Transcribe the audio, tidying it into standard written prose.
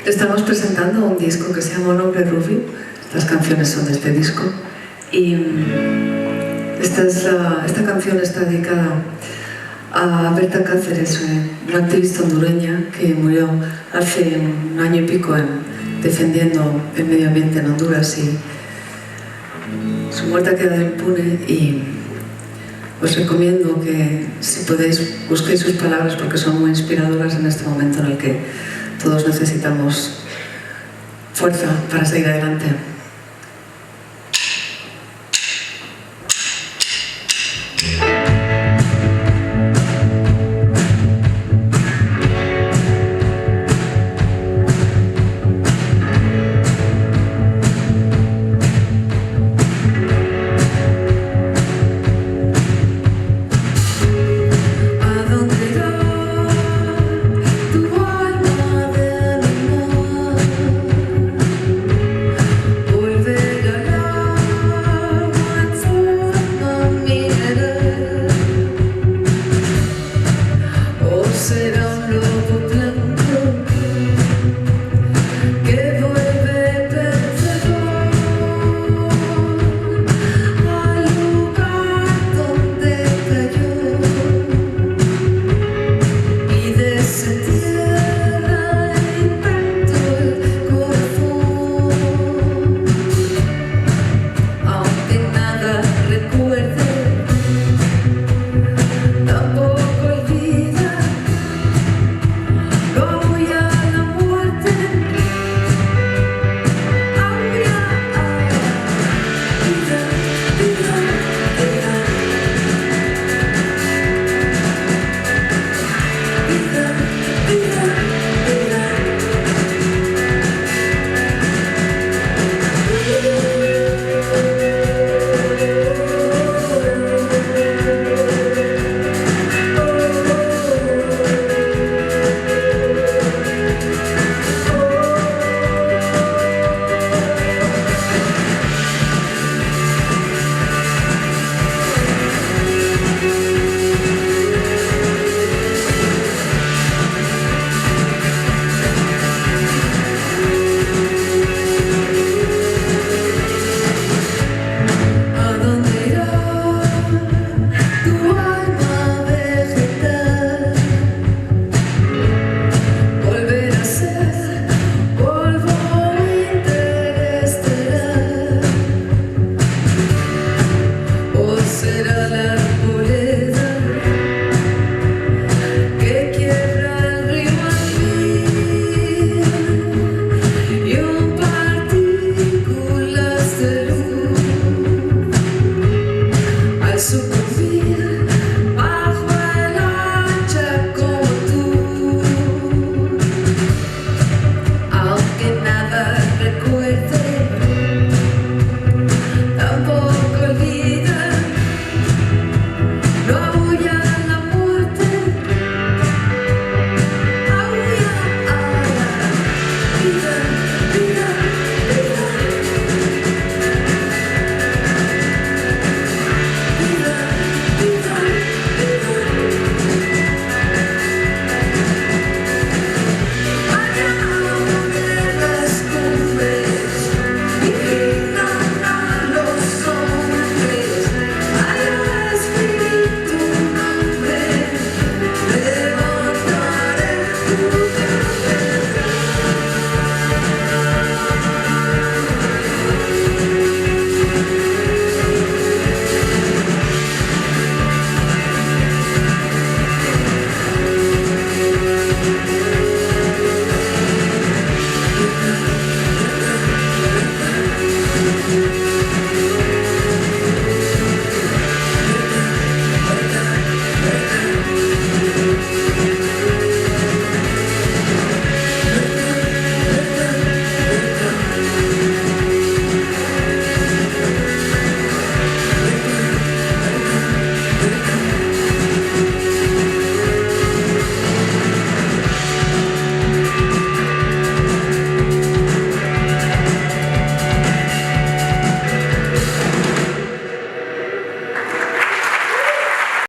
Estamos presentando un disco que se llama Nombre Rubio. Las canciones son de este disco. Y esta canción está dedicada a Berta Cáceres, una activista hondureña que murió hace un año y pico defendiendo el medio ambiente en Honduras, y su muerte ha quedado impune. Y os recomiendo que, si podéis, busquéis sus palabras, porque son muy inspiradoras en este momento en el que todos necesitamos fuerza para seguir adelante. Será